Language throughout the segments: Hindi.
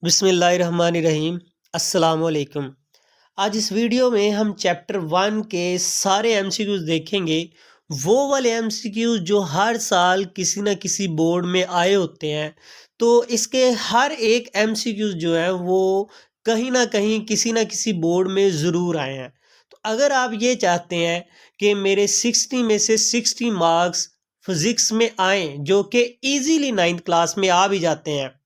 बिस्मिल्लाहिर्रहमानिर्रहीम। अस्सलाम वालेकुम। आज इस वीडियो में हम चैप्टर 1 के सारे एमसीक्यूज देखेंगे। वो वाले एमसीक्यूज जो हर साल किसी ना किसी बोर्ड में आए होते हैं। तो इसके हर एक एमसीक्यूज जो है वो कहीं ना कहीं किसी ना किसी बोर्ड में ज़रूर आए हैं। तो अगर आप ये चाहते हैं कि मेरे 60 में से 60 मार्क्स फिज़िक्स में आए जो कि इजीली 9th क्लास में आ भी जाते हैं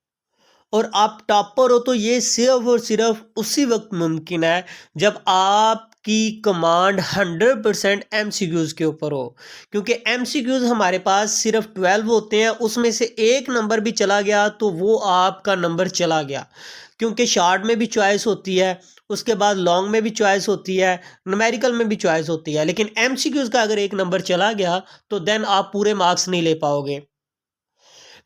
और आप टॉपर हो, तो ये सिर्फ और सिर्फ उसी वक्त मुमकिन है जब आपकी कमांड 100% एमसीक्यूज़ के ऊपर हो। क्योंकि एमसीक्यूज़ हमारे पास सिर्फ 12 होते हैं, उसमें से एक नंबर भी चला गया तो वो आपका नंबर चला गया। क्योंकि शॉर्ट में भी चॉइस होती है, उसके बाद लॉन्ग में भी चॉइस होती है, न्यूमेरिकल में भी चॉइस होती है, लेकिन एमसीक्यूज़ का अगर एक नंबर चला गया तो देन आप पूरे मार्क्स नहीं ले पाओगे।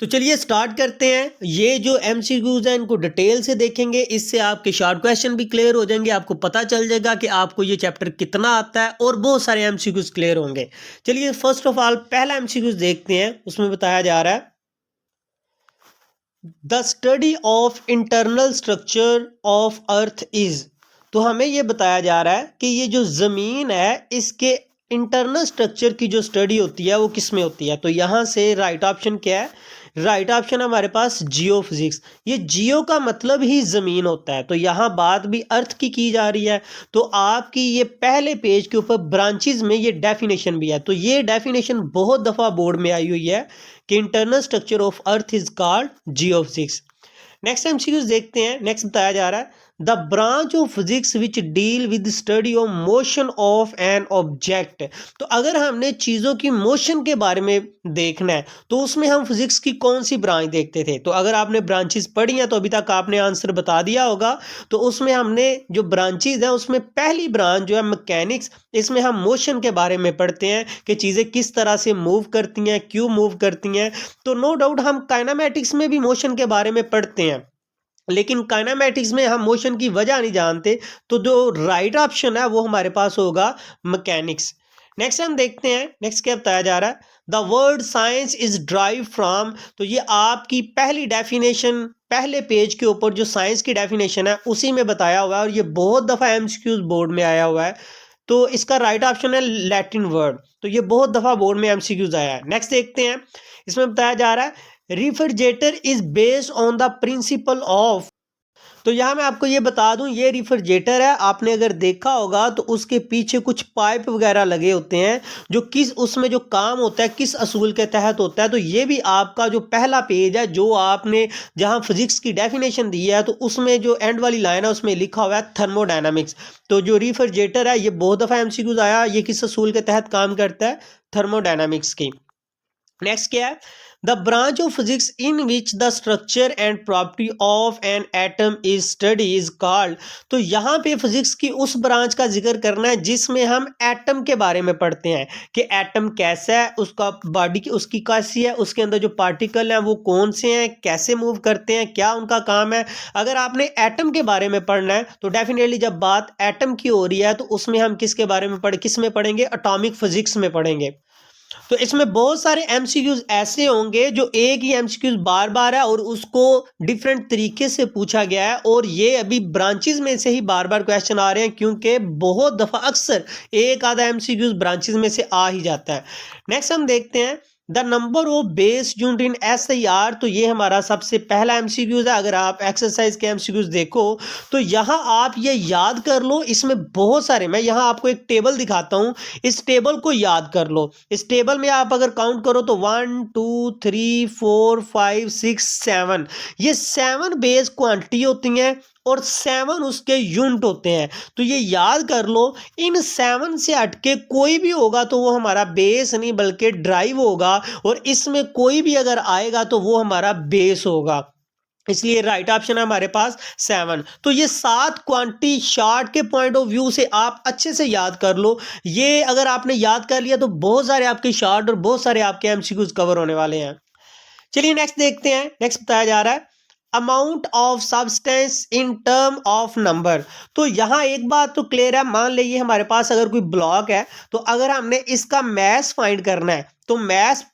तो चलिए स्टार्ट करते हैं। ये जो एमसीक्यूज हैं इनको डिटेल से देखेंगे, इससे आपके शॉर्ट क्वेश्चन भी क्लियर हो जाएंगे, आपको पता चल जाएगा कि आपको ये चैप्टर कितना आता है और बहुत सारे एमसीक्यूज क्लियर होंगे। चलिए फर्स्ट ऑफ ऑल पहला एमसीक्यूज देखते हैं। उसमें बताया जा रहा है the study of internal structure of earth is. तो हमें ये बताया जा रहा है कि ये जो ज़मीन है इसके इंटरनल स्ट्रक्चर की जो स्टडी होती है वो किस में होती है। तो यहाँ से राइट ऑप्शन क्या है? राइट ऑप्शन हमारे पास जियो फिजिक्स। ये जियो का मतलब ही ज़मीन होता है, तो यहाँ बात भी अर्थ की जा रही है। तो आपकी ये पहले पेज के ऊपर ब्रांचेस में ये डेफिनेशन भी है। तो ये डेफिनेशन बहुत दफ़ा बोर्ड में आई हुई है कि internal structure of earth is called Jio physics. Next MCQs देखते हैं। नेक्स्ट बताया जा रहा है the branch of physics which deal with study of motion of an object. तो अगर हमने चीज़ों की मोशन के बारे में देखना है तो उसमें हम फिजिक्स की कौन सी ब्रांच देखते थे। तो अगर आपने ब्रांचेस पढ़ी हैं तो अभी तक आपने आंसर बता दिया होगा। तो उसमें हमने जो ब्रांचेस हैं उसमें पहली ब्रांच जो है मैकेनिक्स, इसमें हम मोशन के बारे में पढ़ते हैं कि चीज़ें किस तरह से मूव करती हैं, क्यों मूव करती हैं। तो नो डाउट हम काइनेमैटिक्स में भी मोशन के बारे में पढ़ते हैं, लेकिन काइनेमैटिक्स में हम मोशन की वजह नहीं जानते। तो जो राइट ऑप्शन है वो हमारे पास होगा मैकेनिक्स। नेक्स्ट हम देखते हैं। नेक्स्ट क्या बताया जा रहा है the word science is drive from. तो ये आपकी पहली डेफिनेशन पहले पेज के ऊपर जो साइंस की डेफिनेशन है उसी में बताया हुआ है और ये बहुत दफ़ा एमसीक्यूज बोर्ड में आया हुआ है। तो इसका राइट ऑप्शन है लैटिन वर्ड। तो ये बहुत दफ़ा बोर्ड में एमसीक्यूज आया है। नेक्स्ट देखते हैं। इसमें बताया जा रहा है refrigerator is based on the principle of. तो यहाँ मैं आपको ये बता दूं ये रेफ्रिजरेटर है। आपने अगर देखा होगा तो उसके पीछे कुछ पाइप वगैरह लगे होते हैं जो किस उसमें जो काम होता है किस असूल के तहत होता है। तो ये भी आपका जो पहला पेज है जो आपने जहाँ फिजिक्स की डेफिनेशन दी है तो उसमें जो एंड वाली लाइन है उसमें लिखा हुआ है थर्मोडायनामिक्स। तो जो रेफ्रिजरेटर है ये बहुत दफ़ा एमसीक्यूज आया, ये किस असूल के तहत काम करता है? थर्मोडायनामिक्स की। नेक्स्ट क्या है the branch of physics in which the structure and property of an atom is study is called. तो यहाँ पे फिजिक्स की उस ब्रांच का जिक्र करना है जिसमें हम एटम के बारे में पढ़ते हैं कि एटम कैसा है, उसका बॉडी की उसकी कैसी है, उसके अंदर जो पार्टिकल हैं वो कौन से हैं, कैसे मूव करते हैं, क्या उनका काम है। अगर आपने एटम के बारे में पढ़ना है तो डेफिनेटली जब बात एटम की हो रही है तो उसमें हम किसके बारे में किस में पढ़ेंगे? एटॉमिक फिजिक्स में पढ़ेंगे। तो इसमें बहुत सारे एमसीक्यूज ऐसे होंगे जो एक ही एमसीक्यूज बार बार है और उसको डिफरेंट तरीके से पूछा गया है और ये अभी ब्रांचेस में से ही बार बार क्वेश्चन आ रहे हैं क्योंकि बहुत दफ़ा अक्सर एक आधा एमसीक्यूज ब्रांचेस में से आ ही जाता है। नेक्स्ट हम देखते हैं the number of base unit in SI। तो ये हमारा सबसे पहला एमसीक्यूज है। अगर आप एक्सरसाइज के एमसीक्यूज देखो तो यहाँ आप ये याद कर लो, इसमें बहुत सारे, मैं यहाँ आपको एक टेबल दिखाता हूँ, इस टेबल को याद कर लो। इस टेबल में आप अगर काउंट करो तो 1 2 3 4 5 6 7, ये 7 बेस क्वांटिटी होती हैं और 7 उसके यूनिट होते हैं। तो ये याद कर लो, इन 7 से हटके कोई भी होगा तो वो हमारा बेस नहीं बल्कि ड्राइव होगा और इसमें कोई भी अगर आएगा तो वो हमारा बेस होगा। इसलिए राइट ऑप्शन है हमारे पास 7। तो ये 7 क्वांटिटी शार्ट के पॉइंट ऑफ व्यू से आप अच्छे से याद कर लो। ये अगर आपने याद कर लिया तो बहुत सारे आपके शार्ट और बहुत सारे आपके एमसीक्यूज कवर होने वाले हैं। चलिए नेक्स्ट देखते हैं। नेक्स्ट बताया जा रहा है amount of substance in term of number. तो यहाँ एक बात तो क्लियर है, मान लीजिए हमारे पास अगर कोई ब्लॉक है तो अगर हमने इसका मैस फाइंड करना है तो मैस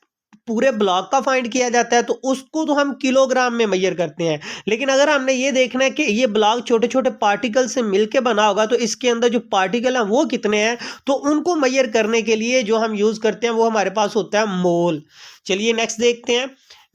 पूरे ब्लॉक का फाइंड किया जाता है तो उसको तो हम किलोग्राम में मेजर करते हैं, लेकिन अगर हमने ये देखना है कि ये ब्लॉक छोटे छोटे पार्टिकल से मिलकर बना होगा तो इसके अंदर जो पार्टिकल हैं वो कितने हैं, तो उनको मेजर करने के लिए जो हम यूज करते हैं वो हमारे पास होता है मोल। चलिए नेक्स्ट देखते हैं।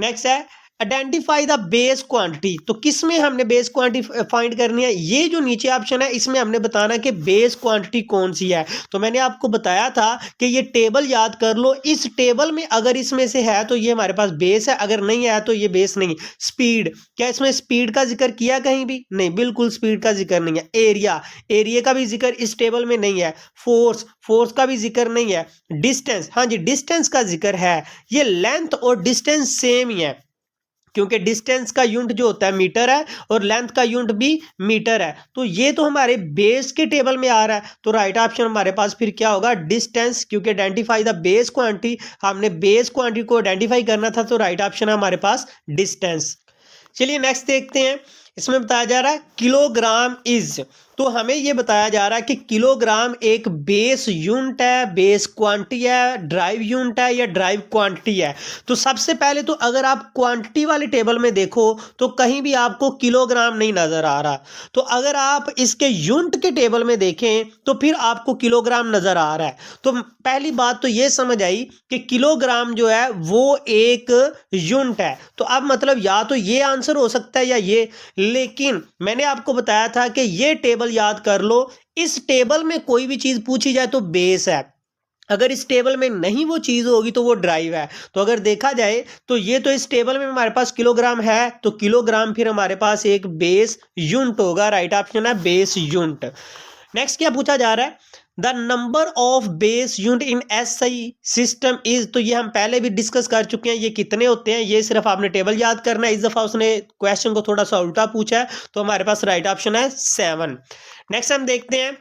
नेक्स्ट है आइडेंटिफाई द बेस क्वांटिटी। तो किस में हमने बेस क्वांटिटी फाइंड करनी है, ये जो नीचे ऑप्शन है इसमें हमने बताना कि बेस क्वांटिटी कौन सी है। तो मैंने आपको बताया था कि ये टेबल याद कर लो, इस टेबल में अगर इसमें से है तो ये हमारे पास बेस है, अगर नहीं है तो ये बेस नहीं। स्पीड, क्या इसमें स्पीड का जिक्र किया कहीं भी? नहीं, बिल्कुल स्पीड का जिक्र नहीं है। एरिया, एरिया का भी जिक्र इस टेबल में नहीं है। फोर्स, फोर्स का भी जिक्र नहीं है। डिस्टेंस, हाँ जी डिस्टेंस का जिक्र है। ये लेंथ और डिस्टेंस सेम ही है, क्योंकि डिस्टेंस का यूनिट जो होता है मीटर है और लेंथ का यूनिट भी मीटर है। तो ये तो हमारे बेस के टेबल में आ रहा है, तो राइट ऑप्शन हमारे पास फिर क्या होगा? डिस्टेंस, क्योंकि आइडेंटिफाई द बेस क्वांटिटी, हमने बेस क्वांटिटी को आइडेंटिफाई करना था, तो राइट ऑप्शन है हमारे पास डिस्टेंस। चलिए नेक्स्ट देखते हैं। इसमें बताया जा रहा है किलोग्राम इज, तो हमें यह बताया जा रहा है कि किलोग्राम एक बेस यूनिट है, बेस क्वांटिटी है, ड्राइव यूनिट है या ड्राइव क्वांटिटी है। तो सबसे पहले तो अगर आप क्वांटिटी वाले टेबल में देखो तो कहीं भी आपको किलोग्राम नहीं नजर आ रहा, तो अगर आप इसके यूनिट के टेबल में देखें तो फिर आपको किलोग्राम नजर आ रहा है। तो पहली बात तो यह समझ आई कि किलोग्राम जो है वो एक यूनिट है। तो अब मतलब या तो ये आंसर हो सकता है या ये, लेकिन मैंने आपको बताया था कि ये टेबल याद कर लो, इस टेबल में कोई भी चीज पूछी जाए तो बेस है, अगर इस टेबल में नहीं वो चीज होगी तो वो ड्राइव है। तो अगर देखा जाए तो ये तो इस टेबल में हमारे पास किलोग्राम है, तो किलोग्राम फिर हमारे पास एक बेस यूनिट होगा। राइट ऑप्शन है बेस यूनिट। नेक्स्ट क्या पूछा जा रहा है? The number of base unit in SI system is, तो ये हम पहले भी डिस्कस कर चुके हैं, ये कितने होते हैं, ये सिर्फ आपने टेबल याद करना है। इस दफा उसने क्वेश्चन को थोड़ा सा उल्टा पूछा है, तो हमारे पास राइट ऑप्शन है 7। नेक्स्ट हम देखते हैं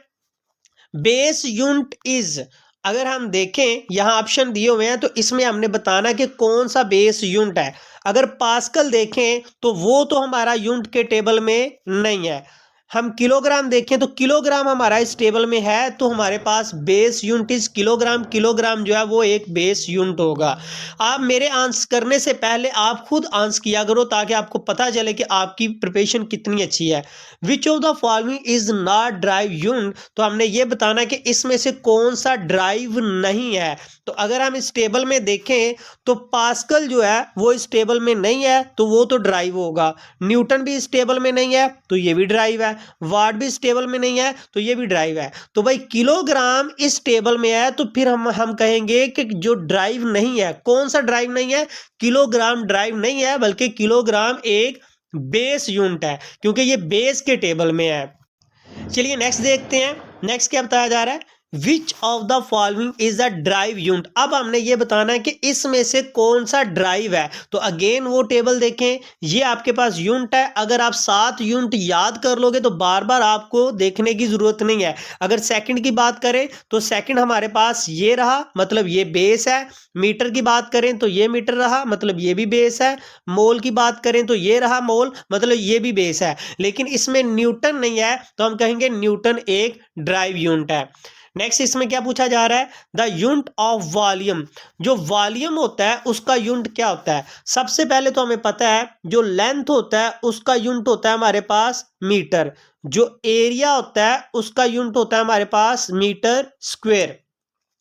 बेस यूनिट इज, अगर हम देखें यहां ऑप्शन दिए हुए हैं तो इसमें हमने बताना कि कौन सा बेस यूनिट है। अगर पास्कल देखें तो वो तो हमारा यूनिट के टेबल में नहीं है। हम किलोग्राम देखें तो किलोग्राम हमारा इस टेबल में है, तो हमारे पास base unit is kilogram, kilogram जो है वो एक बेस यूनिट होगा। आप मेरे आंसर करने से पहले आप खुद आंसर किया करो ताकि आपको पता चले कि आपकी प्रिपरेशन कितनी अच्छी है। Which of the following is not drive unit, तो हमने ये बताना कि इसमें से कौन सा ड्राइव नहीं है। तो अगर हम इस टेबल में देखें तो पास्कल जो है वो इस टेबल में नहीं है, तो वो तो ड्राइव होगा। न्यूटन भी इस टेबल में नहीं है, तो ये भी ड्राइव है। वाट भी इस टेबल में नहीं है, तो ये भी ड्राइव है। तो भाई किलोग्राम इस टेबल में है, तो फिर हम कहेंगे कि जो ड्राइव नहीं है, कौन सा ड्राइव नहीं है? किलोग्राम ड्राइव नहीं है, बल्कि किलोग्राम एक बेस यूनिट है, क्योंकि ये बेस के टेबल में है। चलिए नेक्स्ट देखते हैं। नेक्स्ट क्या बताया जा रहा है? Which of the following is a drive unit. अब हमने ये बताना है कि इसमें से कौन सा ड्राइव है। तो अगेन वो टेबल देखें, ये आपके पास यूनिट है। अगर आप 7 यूनिट याद कर लोगे तो बार बार आपको देखने की जरूरत नहीं है। अगर सेकंड की बात करें तो सेकंड हमारे पास ये रहा, मतलब ये बेस है। मीटर की बात करें तो ये मीटर रहा, मतलब ये भी बेस है। मोल की बात करें तो ये रहा मोल, मतलब ये भी बेस है। लेकिन इसमें न्यूटन नहीं है, तो हम कहेंगे न्यूटन एक ड्राइव यूनिट है। नेक्स्ट इसमें क्या पूछा जा रहा है? द यूनिट ऑफ वॉल्यूम, जो वॉल्यूम होता है उसका यूनिट क्या होता है? सबसे पहले तो हमें पता है जो लेंथ होता है उसका यूनिट होता है हमारे पास मीटर, जो एरिया होता है उसका यूनिट होता है हमारे पास मीटर स्क्वायर,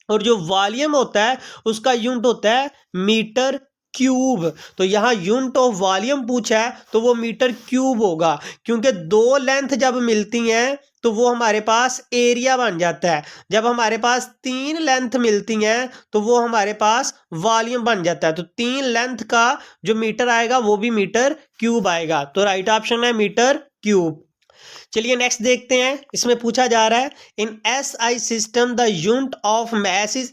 और जो वॉल्यूम होता है उसका यूनिट होता है मीटर क्यूब। तो यहां यूनिट ऑफ वॉल्यूम पूछा है तो वो मीटर क्यूब होगा, क्योंकि दो लेंथ जब मिलती हैं तो वो हमारे पास एरिया बन जाता है। जब हमारे पास 3 लेंथ मिलती हैं तो वो हमारे पास वॉल्यूम बन जाता है। तो 3 लेंथ का जो मीटर आएगा वो भी मीटर क्यूब आएगा। तो राइट ऑप्शन है मीटर क्यूब। चलिए नेक्स्ट देखते हैं। इसमें पूछा जा रहा है in SI system the unit of mass is,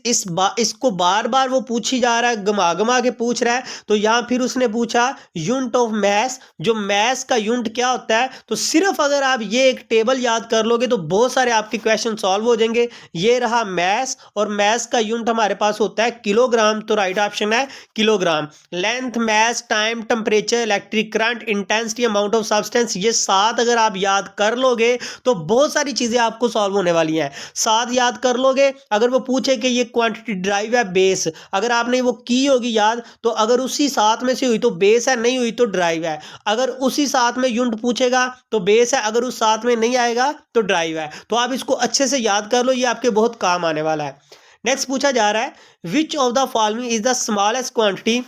इसको बार बार वो पूछी जा रहा है, घुमा घुमा के पूछ रहा है। तो यहां फिर उसने पूछा यूनिट ऑफ मैस, जो मैस का यूनिट क्या होता है। तो सिर्फ अगर आप ये एक टेबल याद कर लोगे तो बहुत सारे आपके क्वेश्चन सॉल्व हो जाएंगे। ये रहा मैस, और मैस का यूनिट हमारे पास होता है किलोग्राम, तो राइट ऑप्शन है kilogram. Length, mass, time, temperature, electric current, intensity, amount of substance, ये 7 अगर आप याद याद कर लोगे तो बहुत सारी चीज़ें आपको सॉल्व होने वाली हैं। 7 याद कर लोगे, अगर वो पूछे कि ये क्वांटिटी ड्राइव है बेस, अगर आपने वो की होगी याद, तो अगर उसी 7 में से हुई तो बेस है, नहीं हुई तो ड्राइव है। अगर उसी 7 में यूनिट पूछेगा तो बेस है, अगर उस 7 में नहीं आएगा तो ड्राइव है। तो आप इसको अच्छे से याद कर लो, ये आपके बहुत काम आने वाला है। नेक्स्ट पूछा जा रहा है, which of the following is the smallest quantity.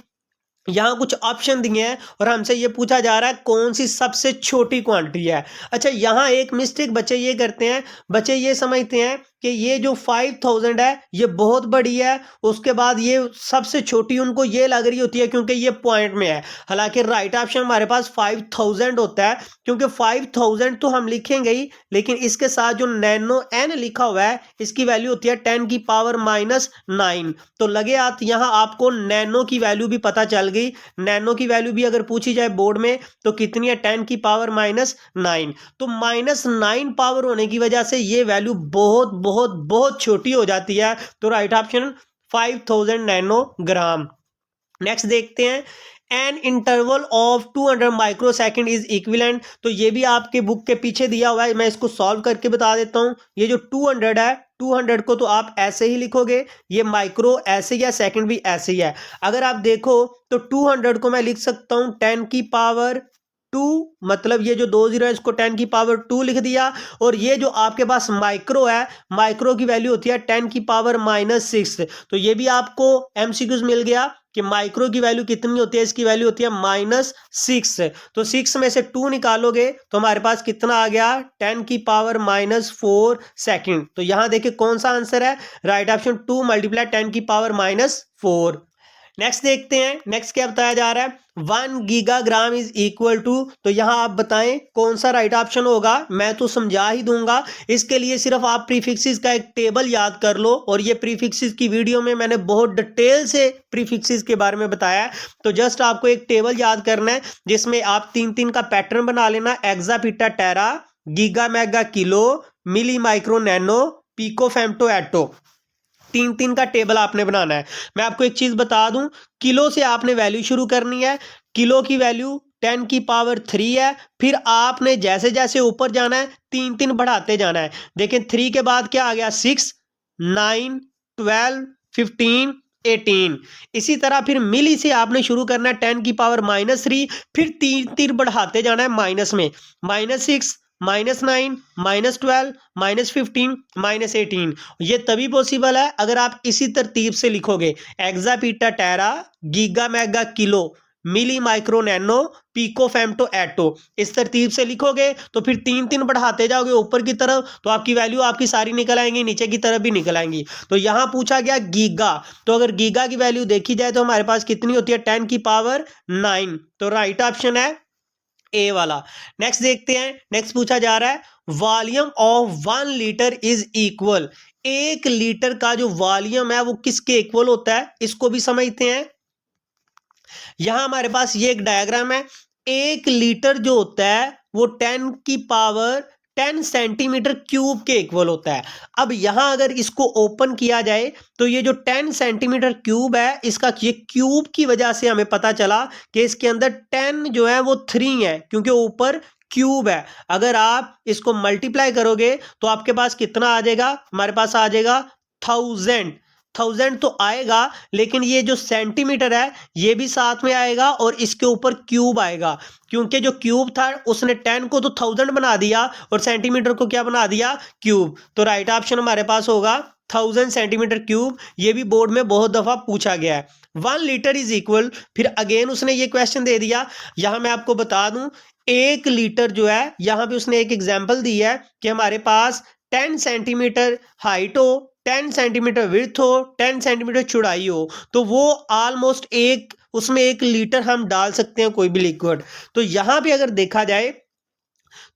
यहाँ कुछ ऑप्शन दिए हैं और हमसे ये पूछा जा रहा है कौन सी सबसे छोटी क्वांटिटी है। अच्छा, यहाँ एक मिस्टेक बच्चे ये करते हैं, बच्चे ये समझते हैं कि ये जो 5000 है ये बहुत बड़ी है, उसके बाद ये सबसे छोटी उनको ये लग रही होती है क्योंकि ये पॉइंट में है। हालांकि राइट ऑप्शन हमारे पास 5000 होता है, क्योंकि 5000 तो हम लिखेंगे ही, लेकिन इसके साथ जो नैनो एन लिखा हुआ है इसकी वैल्यू होती है 10 की पावर -9। तो लगे हाथ यहाँ आपको नैनो की वैल्यू भी पता चल गई। नैनो की वैल्यू भी अगर पूछी जाए बोर्ड में तो कितनी है, 10 की पावर -9। तो -9 पावर होने की वजह से ये वैल्यू बहुत बहुत बहुत छोटी हो जाती है। तो राइट ऑप्शन 5000 नैनोग्राम। नेक्स्ट देखते हैं, an interval of 200 microsecond is equivalent. तो ये भी आपके बुक के पीछे दिया हुआ है, मैं इसको सॉल्व करके बता देता हूं। ये जो 200 है, 200 को तो आप ऐसे ही लिखोगे, ये माइक्रो ऐसे ही है, सेकंड भी ऐसे ही है। अगर आप देखो तो 200 को मैं लिख सकता हूं 10 की पावर 2, मतलब ये जो 20 है इसको 10 की पावर 2 लिख दिया। और ये जो आपके पास माइक्रो है, माइक्रो की वैल्यू होती है 10 की पावर -6। तो ये भी आपको एमसीक्यूज मिल गया कि माइक्रो की वैल्यू कितनी होती है, इसकी वैल्यू होती है -6। तो 6 में से 2 निकालोगे तो हमारे पास कितना आ गया, 10 की पावर -4 सेकंड। तो यहां देखिए कौन सा आंसर है, राइट ऑप्शन 2 मल्टीप्लाई 10 की पावर -4। नेक्स्ट देखते हैं, नेक्स्ट क्या बताया जा रहा है, 1 गीगाग्राम इज इक्वल टू। तो यहां आप बताएं कौन सा राइट ऑप्शन होगा, मैं तो समझा ही दूंगा। इसके लिए सिर्फ आप प्रीफिक्सेस का एक टेबल याद कर लो, और ये प्रीफिक्सेस की वीडियो में मैंने बहुत डिटेल से प्रीफिक्सेस के बारे में बताया है। तो जस्ट आपको एक टेबल याद करना है जिसमें आप 3-3 का पैटर्न बना लेना, exa peta tera, giga mega kilo, milli micro nano, pico femto atto. 3-3 का टेबल आपने बनाना है। मैं आपको एक चीज बता दूं, किलो से आपने वैल्यू शुरू करनी है। किलो की वैल्यू 10 की पावर 3 है, फिर आपने जैसे जैसे ऊपर जाना है 3-3 बढ़ाते जाना है। देखें 3 के बाद क्या आ गया, 6, 9, 12, 15, 18। इसी तरह फिर मिली से आपने शुरू करना है 10 की पावर -3, फिर 3-3 बढ़ाते जाना है माइनस में, -6, -9, -12, -15, -18। ये तभी पॉसिबल है अगर आप इसी तरतीब से लिखोगे, exa peta tera, giga mega kilo, milli micro nano, pico femto atto. इस तरतीब से लिखोगे तो फिर 3-3 बढ़ाते जाओगे ऊपर की तरफ, तो आपकी वैल्यू आपकी सारी निकल आएंगी, नीचे की तरफ भी निकल आएंगी। तो यहां पूछा गया गीगा, तो अगर गीगा की वैल्यू देखी जाए तो हमारे पास कितनी होती है, 10 की पावर 9। तो राइट ऑप्शन है ए वाला। नेक्स्ट देखते हैं, नेक्स्ट पूछा जा रहा है, volume of 1 litre is equal. 1 litre का जो वॉल्यूम है वो किसके इक्वल होता है, इसको भी समझते हैं। यहां हमारे पास ये एक डायग्राम है, 1 लीटर जो होता है वो 10 की पावर 10 सेंटीमीटर क्यूब के इक्वल होता है। अब यहां अगर इसको ओपन किया जाए तो ये जो 10 सेंटीमीटर क्यूब है, इसका ये क्यूब की वजह से हमें पता चला कि इसके अंदर 10 जो है वो 3 है, क्योंकि ऊपर क्यूब है। अगर आप इसको मल्टीप्लाई करोगे तो आपके पास कितना आ जाएगा, हमारे पास आ जाएगा 1000 तो आएगा, लेकिन ये जो सेंटीमीटर है ये भी साथ में आएगा और इसके ऊपर क्यूब आएगा, क्योंकि जो क्यूब था उसने 10 को तो 1000 बना दिया और सेंटीमीटर को क्या बना दिया, क्यूब। तो राइट ऑप्शन हमारे पास होगा 1000 सेंटीमीटर क्यूब। ये भी बोर्ड में बहुत दफा पूछा गया है। 1 लीटर इज इक्वल, फिर अगेन उसने ये क्वेश्चन दे दिया। यहां मैं आपको बता दूं, 1 लीटर जो है, यहां पे उसने एक एग्जाम्पल दी है कि हमारे पास 10 सेंटीमीटर हाइट हो, 10 सेंटीमीटर विड्थ हो, 10 सेंटीमीटर चौड़ाई हो, तो वो ऑलमोस्ट एक उसमें 1 लीटर हम डाल सकते हैं कोई भी लिक्विड। तो यहां पे अगर देखा जाए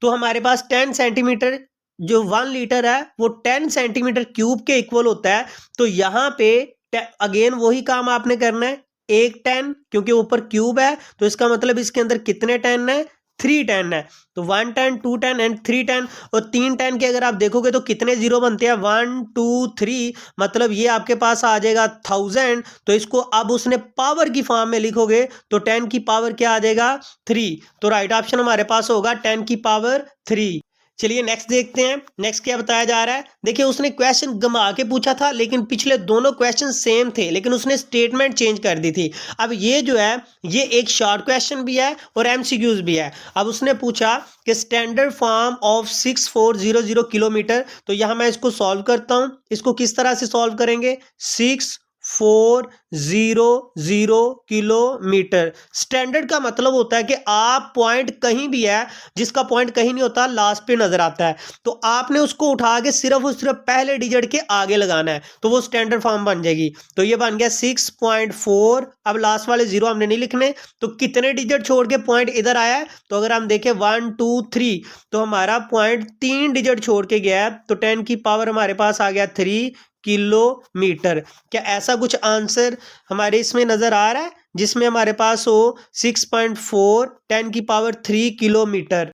तो हमारे पास 10 सेंटीमीटर जो 1 लीटर है वो 10 सेंटीमीटर क्यूब के इक्वल होता है। तो यहां पे अगेन वही काम आपने करना है, एक 10, क्योंकि ऊपर क्यूब है तो इसका मतलब इसके अंदर कितने 10 है, 310 है। तो 110, 210 एंड 310, और 310 के अगर आप देखोगे तो कितने जीरो बनते हैं, 1 2 3, मतलब ये आपके पास आ जाएगा 1000। तो इसको अब उसने पावर की फॉर्म में लिखोगे तो 10 की पावर क्या आ जाएगा, 3। तो राइट ऑप्शन हमारे पास होगा 10 की पावर 3। चलिए नेक्स्ट देखते हैं, नेक्स्ट क्या बताया जा रहा है। देखिए उसने क्वेश्चन घुमा के पूछा था, लेकिन पिछले दोनों क्वेश्चन सेम थे, लेकिन उसने स्टेटमेंट चेंज कर दी थी। अब ये जो है ये एक शॉर्ट क्वेश्चन भी है और एमसीक्यूज भी है। अब उसने पूछा कि स्टैंडर्ड फॉर्म ऑफ 6400 किलोमीटर, तो यहां मैं इसको सॉल्व करता हूं। इसको किस तरह से सॉल्व करेंगे, 6400 किलोमीटर। स्टैंडर्ड का मतलब होता है कि आप पॉइंट कहीं भी है, जिसका पॉइंट कहीं नहीं होता, लास्ट पे नजर आता है, तो आपने उसको उठा के सिर्फ और सिर्फ पहले डिजिट के आगे लगाना है, तो वो स्टैंडर्ड फॉर्म बन जाएगी। तो ये बन गया 6.4। अब लास्ट वाले जीरो हमने नहीं लिखने, तो कितने डिजिट छोड़ के पॉइंट इधर आया है, तो अगर हम देखें 1 2 3, तो हमारा पॉइंट 3 डिजिट छोड़ के गया है, तो 10 की पावर हमारे पास आ गया 3 किलोमीटर। क्या ऐसा कुछ आंसर हमारे इसमें नजर आ रहा है जिसमें हमारे पास हो 6.4 10 की पावर 3 किलोमीटर?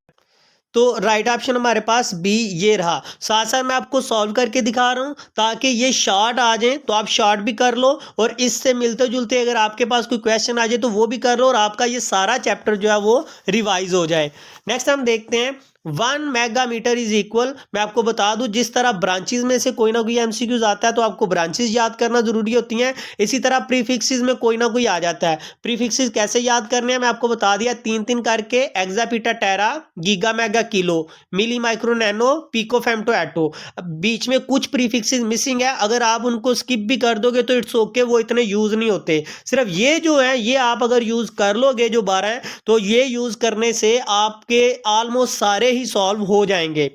तो राइट ऑप्शन हमारे पास बी ये रहा। साथ साथ मैं आपको सॉल्व करके दिखा रहा हूं ताकि ये शॉर्ट आ जाए, तो आप शॉर्ट भी कर लो, और इससे मिलते जुलते अगर आपके पास कोई क्वेश्चन आ जाए तो वो भी कर लो, और आपका ये सारा चैप्टर जो है वो रिवाइज हो जाए। नेक्स्ट हम देखते हैं 1 मेगामीटर इज इक्वल। मैं आपको बता दूं, जिस तरह ब्रांचेस में से कोई ना कोई एमसीक्यूज आता है तो आपको ब्रांचेस याद करना जरूरी होती हैं, इसी तरह प्रीफिक्सेस में कोई ना कोई आ जाता है। प्रीफिक्सेस कैसे याद करने हैं मैं आपको बता दिया, 3 करके, एक्सापीटा, टेरा, giga, mega, kilo, milli, micro, nano, pico, femto, एटो। बीच में कुछ प्रीफिक्सेस मिसिंग है, अगर आप उनको स्किप भी कर दोगे तो इट्स ओके, वो इतने यूज नहीं होते। सिर्फ ये जो है ये आप अगर यूज कर लोगे जो 12 है, तो ये यूज करने से आपके ऑलमोस्ट सारे ही सॉल्व हो जाएंगे।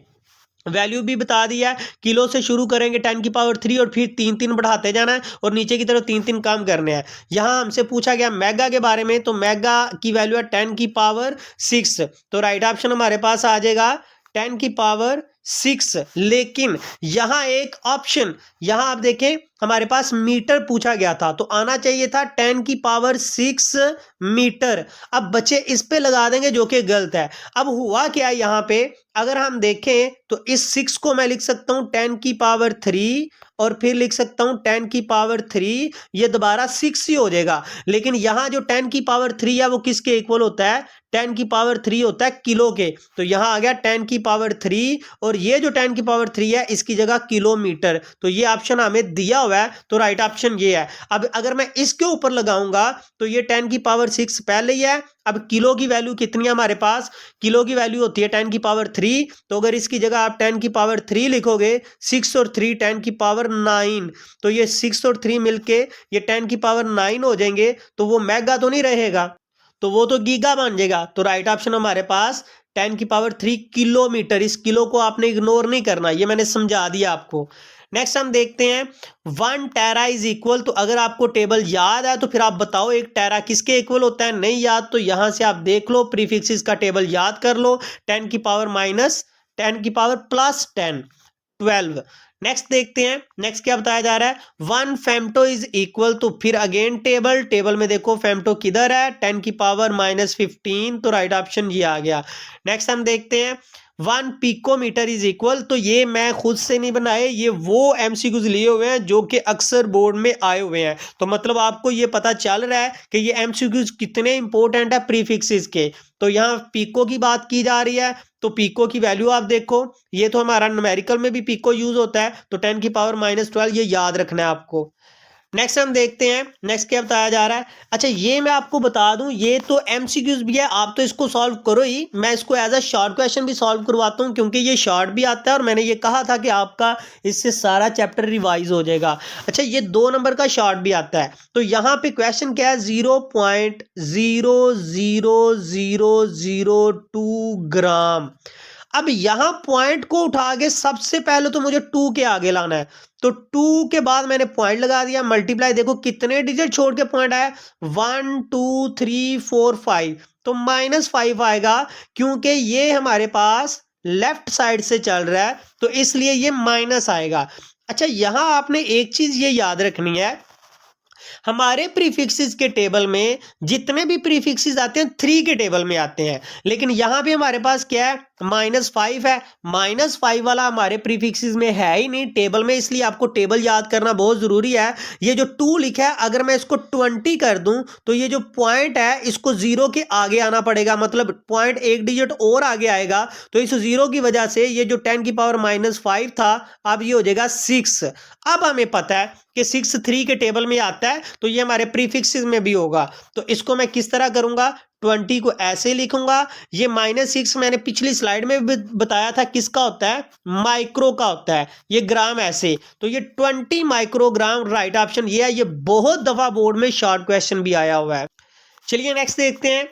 वैल्यू भी बता दिया, किलो से शुरू करेंगे 10 की पावर 3, और फिर 3 बढ़ाते जाना है, और नीचे की तरफ 3 कम करने हैं। यहां हमसे पूछा गया मेगा के बारे में, तो मेगा की वैल्यू है 10 की पावर 6। तो राइट ऑप्शन हमारे पास आ जाएगा 10 की पावर 6। लेकिन यहां एक ऑप्शन, यहां आप देखें हमारे पास मीटर पूछा गया था, तो आना चाहिए था 10 की पावर 6 मीटर। अब बच्चे इस पे लगा देंगे जो कि गलत है। अब हुआ क्या है यहां पे, अगर हम देखें तो इस 6 को मैं लिख सकता हूं 10 की पावर 3, और फिर लिख सकता हूं 10 की पावर 3, ये दोबारा 6 ही हो जाएगा। लेकिन यहां जो 10 की पावर 3 है वो किसके इक्वल होता है, 10 की पावर 3 होता है किलो के। तो यहां आ गया 10 की पावर 3, और ये जो 10 की पावर 3 है इसकी जगह किलोमीटर। तो ये ऑप्शन हमें दिया हुआ है, तो राइट ऑप्शन ये है। अब अगर मैं इसके ऊपर लगाऊंगा तो ये 10 की पावर 6 पहले ही है। अब किलो की वैल्यू कितनी है हमारे पास, किलो की वैल्यू होती है 10 की पावर 3, तो अगर इसकी जगह आप 10 की पावर 3 लिखोगे, 6 और 3 10 की पावर 9, तो ये 6 और 3 मिलके ये 10 की पावर 9 हो जाएंगे, तो वो मेगा तो नहीं रहेगा, तो वो तो गीगा बन जाएगा। तो राइट ऑप्शन हमारे पास 10 की पावर 3 किलोमीटर। इस किलो को आपने इग्नोर नहीं करना, ये मैंने समझा दिया आपको। नेक्स्ट हम देखते हैं 1 टेरा इज इक्वल। तो अगर आपको टेबल याद है तो फिर आप बताओ एक टेरा किसके इक्वल होता है, नहीं याद तो यहां से आप देख लो, प्रीफिक्सेस का टेबल याद कर लो, 10 की पावर माइनस 10 की पावर प्लस 10 12। नेक्स्ट देखते हैं, नेक्स्ट क्या बताया जा रहा है, 1 फेम्टो इज इक्वल। तो फिर अगेन टेबल में देखो फेम्टो किधर है, 10 की पावर माइनस 15, तो राइट ऑप्शन ये आ गया। नेक्स्ट हम देखते हैं 1 पिकोमीटर इज इक्वल। तो ये मैं खुद से नहीं बनाए, ये वो एमसीक्यूज लिए हुए हैं जो कि अक्सर बोर्ड में आए हुए हैं, तो मतलब आपको ये पता चल रहा है कि ये एमसीक्यूज कितने इंपॉर्टेंट है प्रीफिक्सेस के। तो यहाँ पिको की बात की जा रही है, तो पिको की वैल्यू आप देखो, ये तो हमारा न्यूमेरिकल में भी पिको यूज होता है, तो 10 की पावर माइनस 12 ये याद रखना है आपको। नेक्स्ट हम देखते हैं, नेक्स्ट क्या बताया जा रहा है। अच्छा ये मैं आपको बता दूं, ये तो एमसीक्यूज भी है, आप तो इसको सॉल्व करो ही, मैं इसको एज अ शॉर्ट क्वेश्चन भी सॉल्व करवाता हूं, क्योंकि ये शॉर्ट भी आता है और मैंने ये कहा था कि आपका इससे सारा चैप्टर रिवाइज हो जाएगा। अच्छा ये 2 नंबर का शॉर्ट भी आता है, तो यहाँ पे क्वेश्चन क्या है, 0.00002 ग्राम। अब यहां पॉइंट को उठा के सबसे पहले तो मुझे 2 के आगे लाना है, तो 2 के बाद मैंने पॉइंट लगा दिया, मल्टीप्लाई, देखो कितने डिजिट छोड़ के पॉइंट आया, 1 2 3 4 5, तो -5 आएगा, क्योंकि ये हमारे पास लेफ्ट साइड से चल रहा है, तो इसलिए ये माइनस आएगा। अच्छा यहां आपने एक चीज ये याद रखनी है हमारे प्रीफिक्सेस के टेबल में जितने भी प्रीफिक्सेस आते हैं 3 के टेबल में आते हैं, लेकिन यहां पे हमारे पास क्या है, -5 है। -5 वाला हमारे प्रीफिक्सेस में है ही नहीं टेबल में, इसलिए आपको टेबल याद करना बहुत जरूरी है। ये जो 2 लिखा है, अगर मैं इसको 20 कर दूं तो ये जो पॉइंट है इसको 0 के आगे आना पड़ेगा, मतलब पॉइंट एक डिजिट और आगे आएगा। तो इस 0 की वजह से ये जो 10 की पावर -5 था, अब ये हो जाएगा 6। अब हमें पता है कि 6 3 के टेबल में आता है, तो ये हमारे प्रीफिक्सेस में भी होगा। तो इसको मैं किस तरह करूंगा, 20 को ऐसे लिखूंगा। ये -6 मैंने पिछली स्लाइड में भी बताया था किसका होता है, माइक्रो का होता है, ये ग्राम ऐसे। तो ये 20 माइक्रोग्राम राइट ऑप्शन ये है। ये बहुत दफा बोर्ड में शॉर्ट क्वेश्चन भी आया हुआ है। चलिए नेक्स्ट देखते हैं।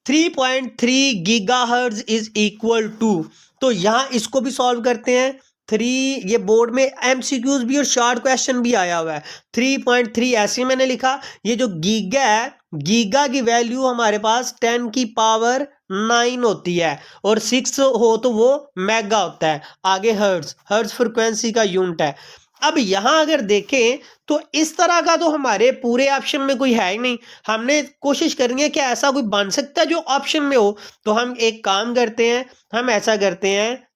3.3 गीगाहर्ट्ज इज इक्वल टू, तो यहां इसको भी सॉल्व करते हैं। 3, ये बोर्ड में एमसीक्यूज भी और शॉर्ट क्वेश्चन भी आया हुआ है। 3.3 ऐसे मैंने लिखा। ये जो गीगा है, गीगा की वैल्यू हमारे पास 10 की पावर 9 होती है, और 6 हो तो वो मेगा होता है। आगे हर्ट्ज, हर्ट्ज फ्रिक्वेंसी का यूनिट है। अब यहां अगर देखें तो इस तरह का तो हमारे पूरे ऑप्शन में कोई है ही नहीं। हमने कोशिश करनी है कि ऐसा कोई बन सकता है जो ऑप्शन में हो। तो हम एक काम करते हैं, हम ऐसा करते हैं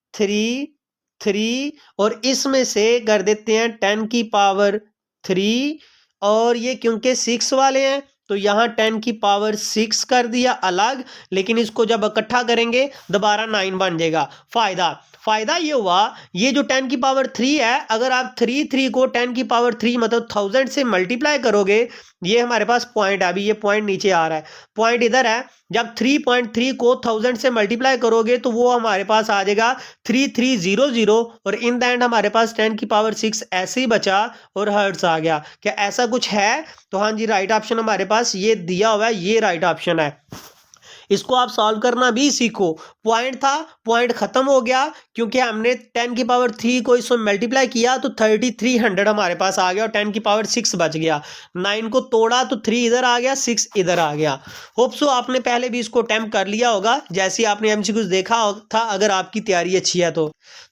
3 और इसमें से कर देते हैं 10 की पावर 3, और ये क्योंकि 6 वाले हैं तो यहाँ 10 की पावर 6 कर दिया अलग, लेकिन इसको जब इकट्ठा करेंगे दोबारा 9 बन जाएगा। फायदा ये हुआ, ये जो 10 की पावर 3 है, अगर आप 3 को 10 की पावर 3 मतलब 1000 से मल्टीप्लाई करोगे, ये हमारे पास पॉइंट है, अभी ये पॉइंट नीचे आ रहा है, पॉइंट इधर है। जब 3.3 को 1000 से मल्टीप्लाई करोगे तो वो हमारे पास आ जाएगा 3300, और इन द एंड हमारे पास 10 की पावर 6 ऐसे ही बचा और हर्ट्ज आ गया। क्या ऐसा कुछ है? तो हाँ जी, राइट ऑप्शन हमारे पास ये दिया हुआ है, ये राइट ऑप्शन है। इसको आप सॉल्व करना भी सीखो। पॉइंट था, पॉइंट खत्म हो गया, क्योंकि हमने 10 की पावर 3 को इसमें मल्टीप्लाई किया तो 3300 हमारे पास आ गया, और 10 की पावर 6 बच गया। 9 को तोड़ा तो 3 इधर आ गया, 6 इधर आ गया। होप सो आपने पहले भी इसको अटेम्प्ट कर लिया होगा, जैसे आपने एमसीक्यूज देखा था, अगर आपकी तैयारी अच्छी है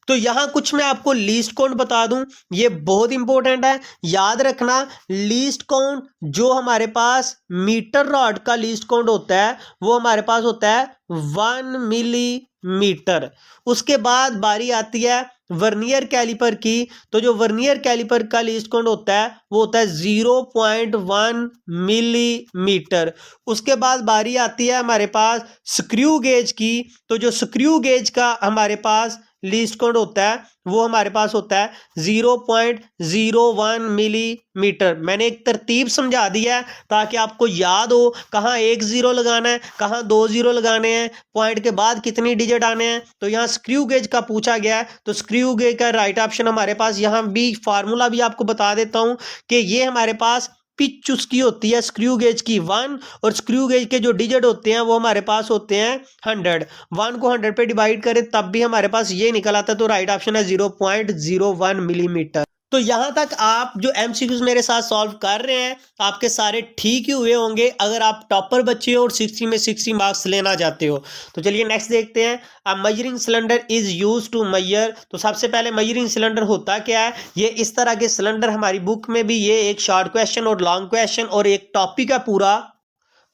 तो यहाँ कुछ मैं आपको लीस्ट काउंट बता दूं, ये बहुत इंपॉर्टेंट है, याद रखना। लीस्ट काउंट जो हमारे पास मीटर रॉड का लीस्ट काउंट होता है, वो हमारे पास होता है 1 मिलीमीटर। उसके बाद बारी आती है वर्नियर कैलिपर की, तो जो वर्नियर कैलिपर का लीस्ट काउंट होता है वो होता है 0.1 मिलीमीटर। उसके बाद बारी आती है हमारे पास स्क्रू गेज की, तो जो स्क्रू गेज का हमारे पास लीस्ट काउंट होता है वो हमारे पास होता है 0.01 मिलीमीटर। मैंने एक तरतीब समझा दी है ताकि आपको याद हो कहाँ 1 0 लगाना है, कहाँ 2 0 लगाने हैं, पॉइंट के बाद कितनी डिजिट आने हैं। तो यहाँ स्क्रू गेज का पूछा गया है, तो स्क्रू गेज का राइट ऑप्शन हमारे पास, यहाँ भी फार्मूला भी आपको बता देता हूँ कि ये हमारे पास पिच उसकी होती है स्क्रू गेज की 1, और स्क्रू गेज के जो डिजिट होते हैं वो हमारे पास होते हैं 100। 1 को 100 पे डिवाइड करें तब भी हमारे पास ये निकल आता है, तो राइट ऑप्शन है 0.01 मिलीमीटर। तो यहां तक आप जो एमसीक्यूज मेरे साथ सॉल्व कर रहे हैं आपके सारे ठीक ही हुए होंगे, अगर आप टॉपर बच्चे हो और 60 में 60 मार्क्स लेना चाहते हो। तो चलिए नेक्स्ट देखते हैं। अब measuring cylinder is use to measure, तो सबसे पहले मजरिंग सिलेंडर होता क्या है, ये इस तरह के सिलेंडर, हमारी बुक में भी ये एक शॉर्ट क्वेश्चन और लॉन्ग क्वेश्चन और एक टॉपिक है पूरा,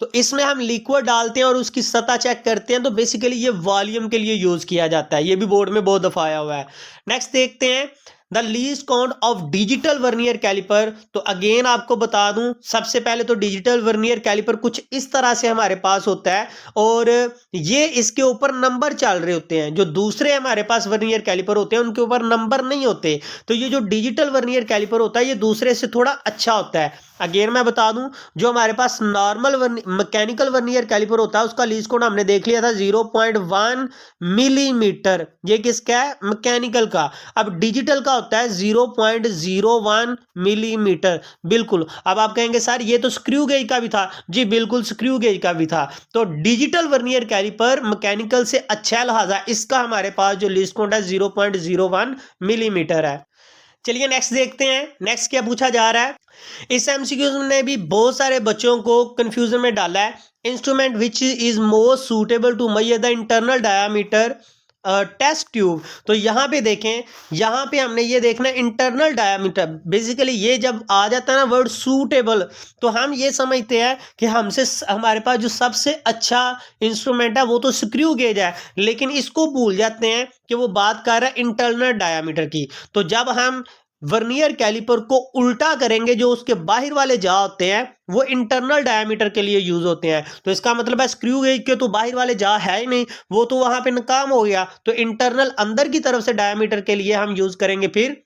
तो इसमें हम लिक्विड डालते हैं और उसकी सतह चेक करते हैं। तो बेसिकली ये वॉल्यूम के लिए यूज किया जाता है, ये भी बोर्ड में बहुत दफा आया हुआ है। नेक्स्ट देखते हैं the least count of digital vernier caliper, तो अगेन आपको बता दूं, सबसे पहले तो डिजिटल वर्नियर कैलिपर कुछ इस तरह से हमारे पास होता है, और ये इसके ऊपर नंबर चल रहे होते हैं। जो दूसरे हमारे पास वर्नियर कैलिपर होते हैं उनके ऊपर नंबर नहीं होते, तो ये जो डिजिटल वर्नियर कैलिपर होता है ये दूसरे से थोड़ा अच्छा होता है। अगेन मैं बता दूं, जो हमारे पास नॉर्मल मैकेनिकल वर्नियर कैलिपर होता है उसका लीस्ट काउंट हमने देख लिया था 0.1 मिलीमीटर, ये किसका है, मैकेनिकल का। अब डिजिटल का होता है 0.01 मिलीमीटर। बिल्कुल, अब आप कहेंगे सर ये तो स्क्रू गेज का भी था, जी बिल्कुल स्क्रू गेज का भी था। तो डिजिटल वर्नियर कैलिपर मैकेनिकल से अच्छा है, लिहाजा इसका हमारे पास जो लीस्ट काउंट है 0.01 मिलीमीटर है। चलिए नेक्स्ट देखते हैं, नेक्स्ट क्या पूछा जा रहा है। इस एमसीक्यूज ने भी बहुत सारे बच्चों को कंफ्यूजन में डाला है। Instrument which is most suitable to measure the internal diameter test tube. तो यहाँ पे देखें, यहाँ पे हमने ये देखना इंटरनल डायामीटर। बेसिकली ये जब आ जाता है ना वर्ड सूटेबल, तो हम ये समझते हैं कि हमसे हमारे पास जो सबसे अच्छा इंस्ट्रूमेंट है वो तो स्क्रू गेज है, लेकिन इसको भूल जाते हैं कि वो बात कर रहा है इंटरनल डायामीटर की। तो जब हम वर्नियर कैलिपर को उल्टा करेंगे, जो उसके बाहर वाले जा होते हैं वो इंटरनल डायमीटर के लिए यूज होते हैं। तो इसका मतलब है स्क्रू गेज के तो बाहर वाले जा है ही नहीं, वो तो वहां पे नाकाम हो गया। तो इंटरनल अंदर की तरफ से डायमीटर के लिए हम यूज करेंगे फिर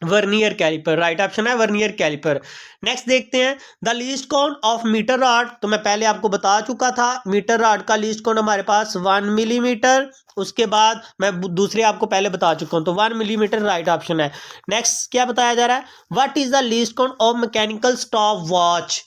वर्नियर कैलिपर। राइट ऑप्शन है वर्नियर कैलिपर। नेक्स्ट देखते हैं the least count of metre rod. तो मैं पहले आपको बता चुका था मीटर रॉड का लीस्ट काउंट हमारे पास 1 मिलीमीटर। उसके बाद मैं दूसरे आपको पहले बता चुका हूं, तो 1 मिलीमीटर राइट ऑप्शन है। नेक्स्ट क्या बताया जा रहा है, what is the least count of mechanical stop watch.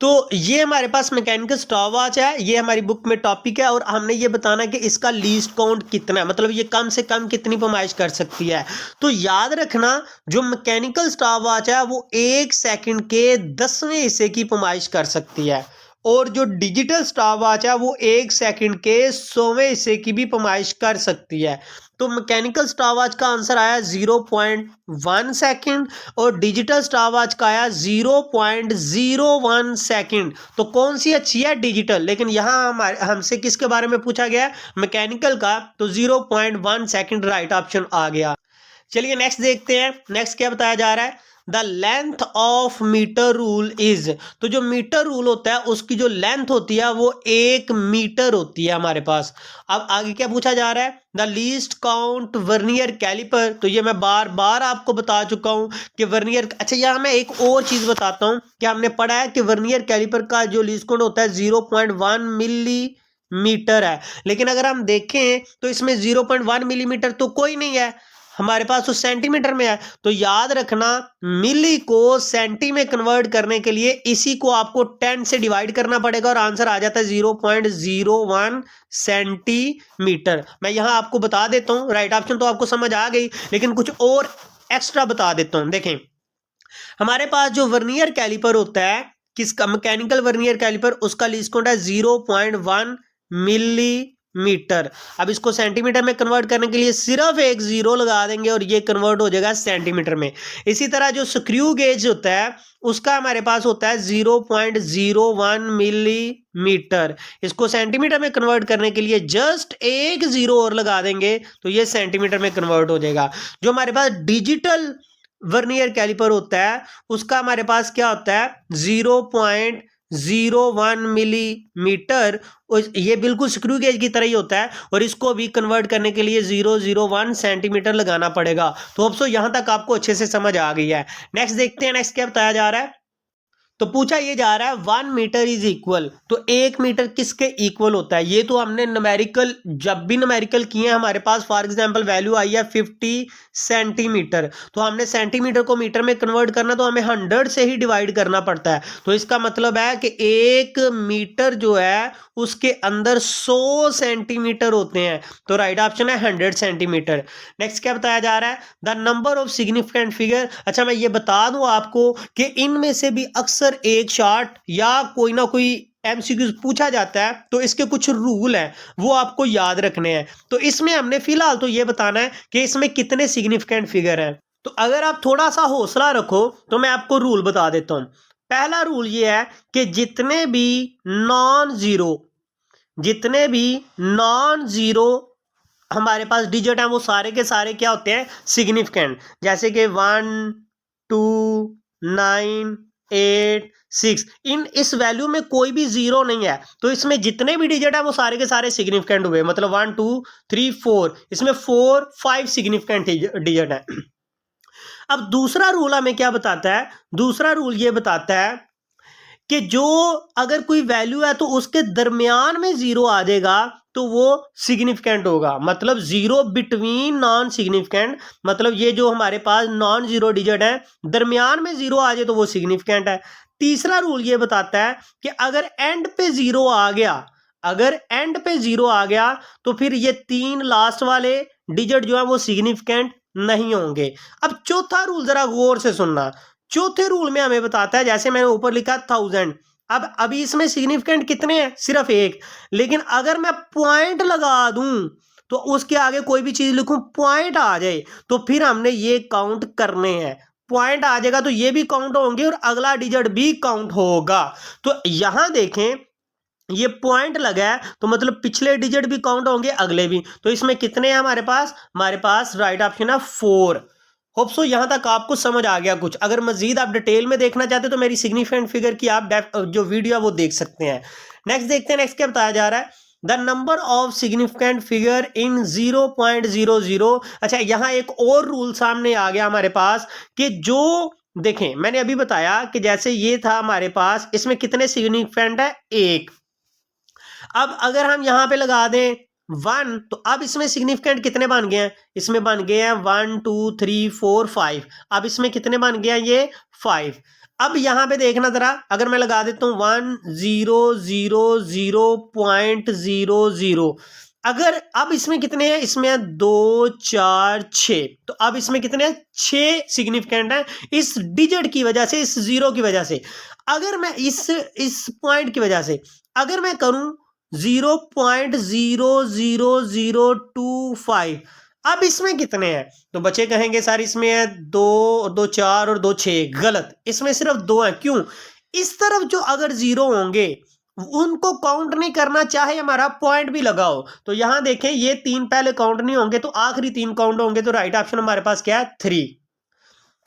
तो ये हमारे पास मैकेनिकल स्टॉप वॉच है, ये हमारी बुक में टॉपिक है और हमने ये बताना कि इसका लीस्ट काउंट कितना है, मतलब ये कम से कम कितनी पैमाइश कर सकती है। तो याद रखना जो मैकेनिकल स्टॉप वॉच है वो 1 सेकंड के 10वें हिस्से की पैमाइश कर सकती है, और जो डिजिटल स्टॉप वॉच है वो 1 सेकंड के 100वें हिस्से की भी पैमाइश कर सकती है। तो मैकेनिकल स्टॉप वॉच का आंसर आया 0.1 सेकंड और डिजिटल स्टॉप वॉच का आया 0.01 सेकंड। तो कौन सी अच्छी है, डिजिटल। लेकिन यहाँ हमारे हमसे किसके बारे में पूछा गया, मैकेनिकल का, तो 0.1 सेकंड राइट ऑप्शन आ गया। चलिए नेक्स्ट देखते हैं। नेक्स्ट क्या बताया जा रहा है, the length of metre rule is. तो जो मीटर रूल होता है उसकी जो लेंथ होती है वो 1 मीटर होती है हमारे पास। अब आगे क्या पूछा जा रहा है, the least count vernier caliper. तो ये मैं बार बार आपको बता चुका हूं कि वर्नियर, अच्छा यहाँ मैं एक और चीज बताता हूं कि हमने पढ़ा है कि वर्नियर कैलिपर का जो लीस्ट काउंट होता है 0.1 मिलीमीटर है, लेकिन अगर हम देखें तो इसमें 0.1 मिलीमीटर तो कोई नहीं है, हमारे पास तो सेंटीमीटर में है। तो याद रखना मिली को सेंटी में कन्वर्ट करने के लिए इसी को आपको 10 से डिवाइड करना पड़ेगा और आंसर आ जाता है 0.01 सेंटीमीटर। मैं यहां आपको बता देता हूं, राइट ऑप्शन तो आपको समझ आ गई, लेकिन कुछ और एक्स्ट्रा बता देता हूं। देखें हमारे पास जो वर्नियर कैलिपर होता है, किसका, मैकेनिकल वर्नियर कैलिपर, उसका लीस्ट काउंट है 0.1 मिलीमीटर। अब इसको सेंटीमीटर में कन्वर्ट करने के लिए सिर्फ एक जीरो लगा देंगे और ये कन्वर्ट हो जाएगा सेंटीमीटर में। इसी तरह जो स्क्रू गेज होता है उसका हमारे पास होता है 0.01 मिलीमीटर। इसको सेंटीमीटर में कन्वर्ट करने के लिए जस्ट एक जीरो और लगा देंगे तो ये सेंटीमीटर में कन्वर्ट हो जाएगा। जो हमारे पास डिजिटल वर्नियर कैलिपर होता है उसका हमारे पास क्या होता है 0.01 मिलीमीटर। ये बिल्कुल स्क्रू गेज की तरह ही होता है और इसको भी कन्वर्ट करने के लिए 0.01 सेंटीमीटर लगाना पड़ेगा। तो अब सो यहां तक आपको अच्छे से समझ आ गई है। नेक्स्ट देखते हैं, नेक्स्ट क्या बताया जा रहा है। तो पूछा ये जा रहा है 1 मीटर इज इक्वल। तो 1 मीटर किसके इक्वल होता है, ये तो हमने न्यूमेरिकल, जब भी न्यूमेरिकल किए हैं हमारे पास फॉर एग्जांपल वैल्यू आई है 50 सेंटीमीटर, तो हमने सेंटीमीटर को मीटर में कन्वर्ट करना तो हमें 100 से ही डिवाइड करना पड़ता है। तो इसका मतलब है कि 1 मीटर जो है उसके अंदर 100 सेंटीमीटर होते हैं। तो राइट ऑप्शन है 100 सेंटीमीटर। नेक्स्ट क्या बताया जा रहा है, the number of significant figure. अच्छा मैं ये बता दूं आपको कि इनमें से भी अक्सर एक शॉर्ट या कोई ना कोई एमसीक्यू पूछा जाता है, तो इसके कुछ रूल हैं वो आपको याद रखने हैं। तो इसमें हमने फिलहाल तो ये बताना है कि इसमें कितने सिग्निफिकेंट फिगर हैं। तो अगर आप थोड़ा सा हौसला रखो तो मैं आपको रूल बता देता हूं। पहला रूल ये है कि जितने भी नॉन जीरो हमारे पास डिजिट हैं वो सारे के सारे क्या होते हैं, सिग्निफिकेंट। जैसे कि 1 2 9 8 6, इस वैल्यू में कोई भी जीरो नहीं है, तो इसमें जितने भी डिजिट है वो सारे के सारे सिग्निफिकेंट हुए। मतलब 1 2 3 4, इसमें 4 5 सिग्निफिकेंट डिजिट है। अब दूसरा रूल हमें क्या बताता है, दूसरा रूल ये बताता है कि जो अगर कोई वैल्यू है तो उसके दरमियान में जीरो आ जाएगा तो वो सिग्निफिकेंट होगा। मतलब जीरो बिटवीन नॉन सिग्निफिकेंट, मतलब ये जो हमारे पास नॉन जीरो डिजिट है दरमियान में जीरो आ जाए तो वो सिग्निफिकेंट है। तीसरा रूल ये बताता है कि अगर एंड पे जीरो आ गया, अगर एंड पे जीरो आ गया तो फिर ये 3 लास्ट वाले डिजिट जो है वो सिग्निफिकेंट नहीं होंगे। अब चौथा रूल जरा गौर से सुनना। चौथे रूल में हमें बताता है, जैसे मैंने ऊपर लिखा 1000, अब अभी इसमें सिग्निफिकेंट कितने हैं, सिर्फ एक, लेकिन अगर मैं पॉइंट लगा दूं तो उसके आगे कोई भी चीज लिखूं पॉइंट आ जाए तो फिर हमने ये काउंट करने हैं। पॉइंट आ जाएगा तो ये भी काउंट होंगे और अगला डिजिट भी काउंट होगा। तो यहां देखें ये पॉइंट लगा है तो मतलब पिछले डिजिट भी काउंट होंगे अगले भी। तो इसमें कितने हैं हमारे पास राइट ऑप्शन है 4। होप सो यहां तक आपको समझ आ गया कुछ। अगर मजीद आप डिटेल में देखना चाहते तो मेरी सिग्निफिकेंट फिगर की आप जो वीडियो है वो देख सकते हैं। नेक्स्ट देखते हैं, नेक्स्ट क्या बताया जा रहा है, the number of significant figure in 0.00। अच्छा यहां एक और रूल सामने आ गया हमारे पास कि जो देखें मैंने अभी बताया कि जैसे ये था हमारे पास, इसमें कितने सिग्निफिकेंट है 1। अब अगर हम यहां पे लगा दें 1 तो अब इसमें सिग्निफिकेंट कितने बन गए हैं, इसमें बन गए हैं 1 2 3 4 5। अब इसमें कितने बन गए हैं ये 5। अब यहां पे देखना जरा, अगर मैं लगा देता हूं 1,0,0,0.00, अगर अब इसमें कितने हैं, इसमें है 2 4 6। तो अब इसमें कितने हैं 6 सिग्निफिकेंट हैं इस डिजिट की वजह से, इस जीरो की वजह से। अगर मैं इस पॉइंट की वजह से अगर मैं करूं 0.00025, अब इसमें कितने हैं, तो बच्चे कहेंगे सर इसमें है 2 2 4 और 2 6। गलत, इसमें सिर्फ 2 हैं। क्यों, इस तरफ जो अगर जीरो होंगे उनको काउंट नहीं करना चाहे हमारा पॉइंट भी लगाओ। तो यहां देखें ये 3 पहले काउंट नहीं होंगे तो आखिरी 3 काउंट होंगे। तो राइट ऑप्शन हमारे पास क्या है 3।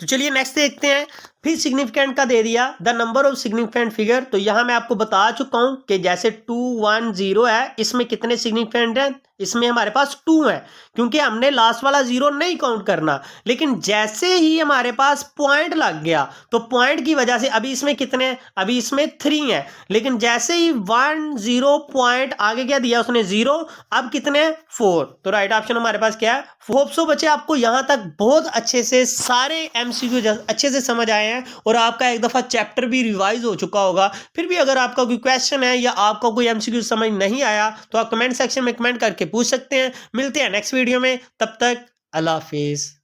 तो चलिए नेक्स्ट देखते हैं। फिर सिग्निफिकेंट का दे दिया the number of significant figure. तो यहां मैं आपको बता चुका हूं कि जैसे 2 1 0 है, इसमें कितने सिग्निफिकेंट हैं, इसमें हमारे पास 2 है क्योंकि हमने लास्ट वाला जीरो नहीं काउंट करना। लेकिन जैसे ही हमारे पास पॉइंट लग गया तो पॉइंट की वजह से अभी इसमें कितने हैं, अभी इसमें 3 है। लेकिन जैसे ही 1 0 पॉइंट आगे क्या दिया उसने 0, अब कितने 4। तो राइट ऑप्शन हमारे पास क्या है। होप सो बच्चे आपको यहां तक बहुत अच्छे से सारे एमसीक्यू अच्छे से समझ आए हैं और आपका एक दफा चैप्टर भी रिवाइज हो चुका होगा। फिर भी अगर आपका कोई क्वेश्चन है या आपका कोई एमसीक्यू समझ नहीं आया तो आप कमेंट सेक्शन में कमेंट करके पूछ सकते हैं। मिलते हैं नेक्स्ट वीडियो में, तब तक अल्लाह हाफिज।